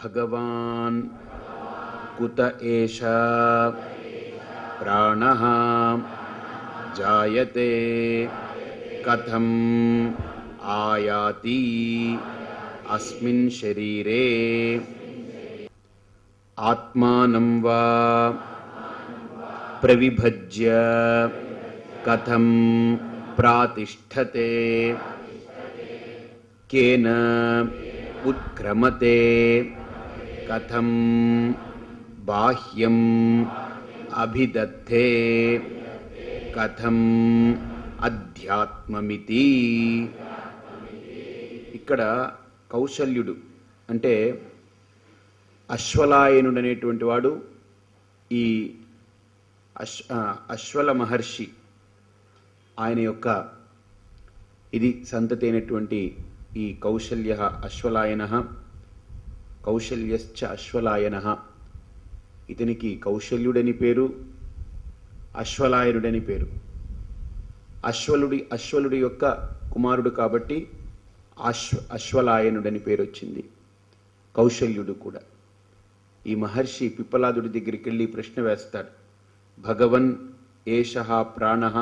భగవాన్ కుత ఏష ప్రాణః జాయతే కథం ఆయాతి అస్మిన్ శరీరే ఆత్మానం వా ప్రవిభజ్య కథం ప్రాతిష్ఠతే కేన ఉత్క్రమతే కథం బాహ్యం అభిదత్తే కథం అధ్యాత్మమితి. ఇక్కడ కౌశల్యుడు అంటే అశ్వలాయనుడు అనేటువంటి వాడు ఈ అశ్వల మహర్షి ఆయన యొక్క ఇది సంతతి అయినటువంటి ఈ కౌశల్య అశ్వలాయన కౌశల్యశ్చ అశ్వలాయన, ఇతనికి కౌశల్యుడని పేరు, అశ్వలాయనుడని పేరు. అశ్వలుడి యొక్క కుమారుడు కాబట్టి అశ్వలాయనుడని పేరు వచ్చింది. కౌశల్యుడు కూడా ఈ మహర్షి పిప్పలాదుడి దగ్గరికి వెళ్ళి ప్రశ్న వేస్తాడు. భగవన్ ఏషః ప్రాణః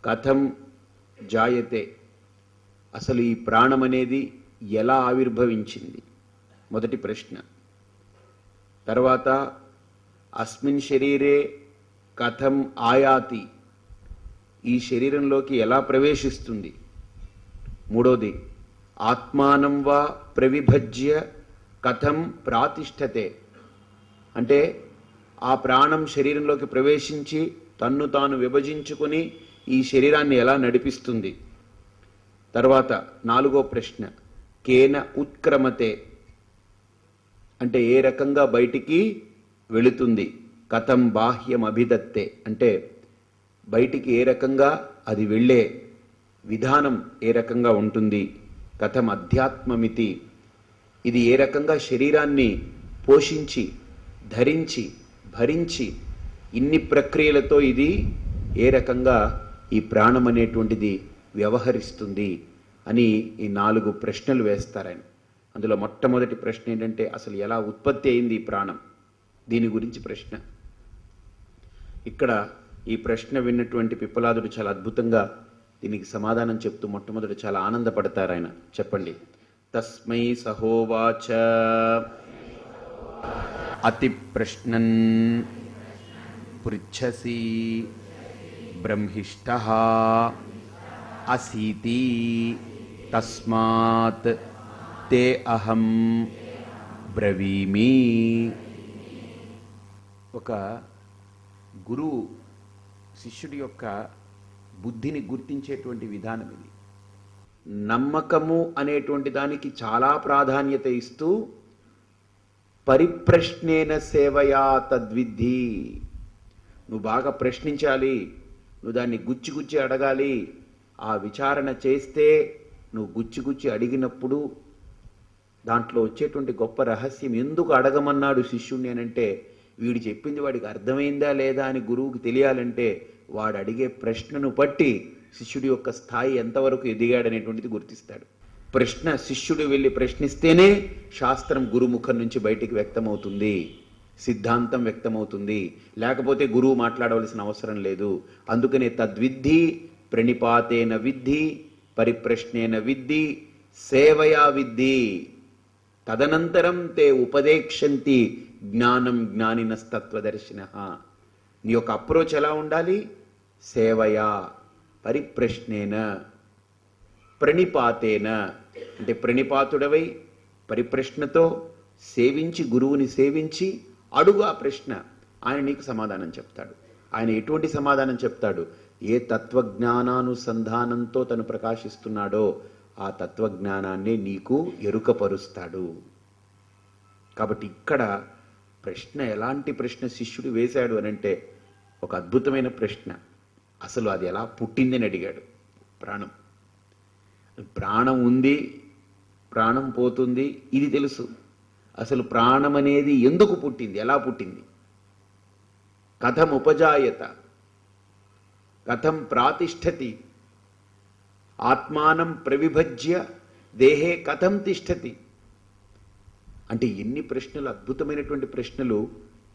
కథం జాయతే, అసలు ఈ ప్రాణం అనేది ఎలా ఆవిర్భవించింది, మొదటి ప్రశ్న. తర్వాత అస్మిన్ శరీరే కథం ఆయాతి, ఈ శరీరంలోకి ఎలా ప్రవేశిస్తుంది. మూడోది ఆత్మానం వా ప్రవిభజ్య కథం ప్రాతిష్ఠతే, అంటే ఆ ప్రాణం శరీరంలోకి ప్రవేశించి తన్ను తాను విభజించుకుని ఈ శరీరాన్ని ఎలా నడిపిస్తుంది. తర్వాత నాలుగో ప్రశ్న కేన ఉత్క్రమతే, అంటే ఏ రకంగా బయటికి వెళుతుంది. కథం బాహ్యం అభిదత్తే, అంటే బయటికి ఏ రకంగా అది వెళ్ళే విధానం ఏ రకంగా ఉంటుంది. కథం అధ్యాత్మమితి, ఇది ఏ రకంగా శరీరాన్ని పోషించి ధరించి భరించి ఇన్ని ప్రక్రియలతో ఇది ఏ రకంగా ఈ ప్రాణం అనేటువంటిది వ్యవహరిస్తుంది అని ఈ 4 ప్రశ్నలు వేస్తారాయన. అందులో మొట్టమొదటి ప్రశ్న ఏంటంటే అసలు ఎలా ఉత్పత్తి అయింది ఈ ప్రాణం, దీని గురించి ప్రశ్న. ఇక్కడ ఈ ప్రశ్న విన్నటువంటి పిప్పలాదుడు చాలా అద్భుతంగా దీనికి సమాధానం చెప్తూ మొట్టమొదటి చాలా ఆనందపడతారు ఆయన. చెప్పండి. తస్మై సహోవాచ అతి ప్రశ్నన్ పృచ్ఛసి బ్రహ్మిష్టః అసీతి తస్మాత్ తే అహం బ్రవీమి. ఒక గురువు శిష్యుడి యొక్క బుద్ధిని గుర్తించేటువంటి విధానం ఇది. నమ్మకము అనేటువంటి దానికి చాలా ప్రాధాన్యత ఇస్తూ పరిప్రశ్నేన సేవయా తద్విద్ధి, నువ్వు బాగా ప్రశ్నించాలి, నువ్వు దాన్ని గుచ్చి అడగాలి. ఆ విచారణ చేస్తే నువ్వు గుచ్చి అడిగినప్పుడు దాంట్లో వచ్చేటువంటి గొప్ప రహస్యం. ఎందుకు అడగమన్నాడు శిష్యుణ్ణి అనంటే వీడు చెప్పింది వాడికి అర్థమైందా లేదా అని గురువుకి తెలియాలంటే వాడు అడిగే ప్రశ్నను బట్టి శిష్యుడి యొక్క స్థాయి ఎంతవరకు ఎదిగాడనేటువంటిది గుర్తిస్తాడు. ప్రశ్న శిష్యుడు వెళ్ళి ప్రశ్నిస్తేనే శాస్త్రం గురుముఖం నుంచి బయటికి వ్యక్తమవుతుంది, సిద్ధాంతం వ్యక్తమవుతుంది. లేకపోతే గురువు మాట్లాడవలసిన అవసరం లేదు. అందుకనే తద్విద్ధి ప్రణిపాతేన విద్ధి పరిప్రశ్నేన విద్ధి సేవయా విద్ధి తదనంతరం తే ఉపదేక్షంతి జ్ఞానం జ్ఞానినస్తత్వదర్శినః. నీ యొక్క అప్రోచ్ ఎలా ఉండాలి? సేవయా పరిప్రశ్నేన ప్రణిపాతేన, అంటే ప్రణిపాతుడవై పరిప్రశ్నతో సేవించి గురువుని సేవించి అడుగు ఆ ప్రశ్న, ఆయన నీకు సమాధానం చెప్తాడు. ఆయన ఎటువంటి సమాధానం చెప్తాడు? ఏ తత్వజ్ఞానానుసంధానంతో తను ప్రకాశిస్తున్నాడో ఆ తత్వజ్ఞానాన్ని నీకు ఎరుకపరుస్తాడు. కాబట్టి ఇక్కడ ప్రశ్న ఎలాంటి ప్రశ్న శిష్యుడు వేశాడు అనంటే ఒక అద్భుతమైన ప్రశ్న. అసలు అది ఎలా పుట్టిందని అడిగాడు. ప్రాణం ఉంది, ప్రాణం పోతుంది, ఇది తెలుసు. అసలు ప్రాణం అనేది ఎందుకు పుట్టింది, ఎలా పుట్టింది, కథం ఉపజాయత, కథం ప్రాతిష్ఠతి, ఆత్మానం ప్రవిభజ్య దేహే కథం తిష్టతి అంటే ఎన్ని ప్రశ్నలు, అద్భుతమైనటువంటి ప్రశ్నలు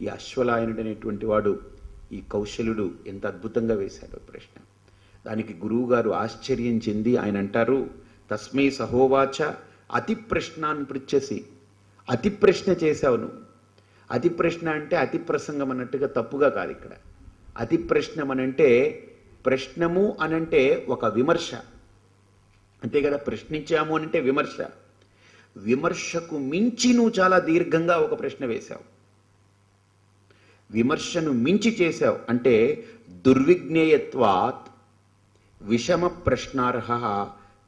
ఈ అశ్వలాయనుడు అనేటువంటి వాడు, ఈ కౌశలుడు ఎంత అద్భుతంగా వేశాడో ప్రశ్న. దానికి గురువుగారు ఆశ్చర్యం చెంది ఆయన అంటారు, తస్మై సహోవాచ అతి ప్రశ్నాన్ని పృచ్ఛసి. అతి ప్రశ్న చేశావు నువ్వు. అతి ప్రశ్న అంటే అతి ప్రసంగం అన్నట్టుగా తప్పుగా కాదు ఇక్కడ. అతి ప్రశ్నం అనంటే, ప్రశ్నము అనంటే ఒక విమర్శ అంతే కదా. ప్రశ్నించాము అనంటే విమర్శ. విమర్శకు మించి నువ్వు చాలా దీర్ఘంగా ఒక ప్రశ్న వేశావు. విమర్శను మించి చేశావు అంటే దుర్విజ్ఞేయత్వాత్ విషమ ప్రశ్నార్హ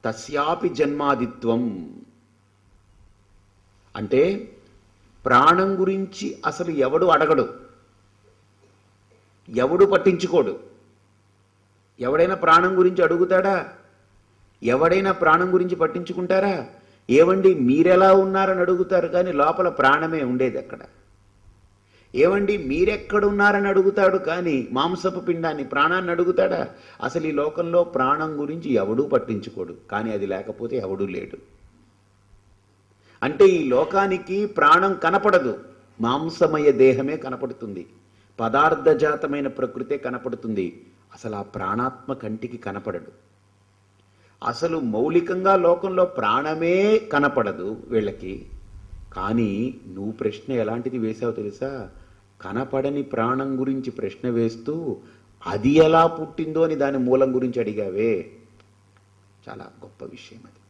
తస్యాపి జన్మాదిత్వం. అంటే ప్రాణం గురించి అసలు ఎవడు అడగడు, ఎవడు పట్టించుకోడు. ఎవడైనా ప్రాణం గురించి అడుగుతాడా? ఎవడైనా ప్రాణం గురించి పట్టించుకుంటారా? ఏవండి మీరెలా ఉన్నారని అడుగుతారు, కానీ లోపల ప్రాణమే ఉండేది అక్కడ. ఏవండి మీరెక్కడున్నారని అడుగుతాడు, కానీ మాంసపు పిండాన్ని, ప్రాణాన్ని అడుగుతాడా? అసలు ఈ లోకంలో ప్రాణం గురించి ఎవడూ పట్టించుకోడు, కానీ అది లేకపోతే ఎవడూ లేడు. అంటే ఈ లోకానికి ప్రాణం కనపడదు, మాంసమయ దేహమే కనపడుతుంది, పదార్థజాతమైన ప్రకృతే కనపడుతుంది. అసలు ఆ ప్రాణాత్మ కంటికి కనపడడు. అసలు మౌలికంగా లోకంలో ప్రాణమే కనపడదు వీళ్ళకి. కానీ నువ్వు ప్రశ్న ఎలాంటిది వేశావు తెలుసా? కనపడని ప్రాణం గురించి ప్రశ్న వేస్తూ అది ఎలా పుట్టిందో అని దాని మూలం గురించి అడిగావే. చాలా గొప్ప విషయం అది.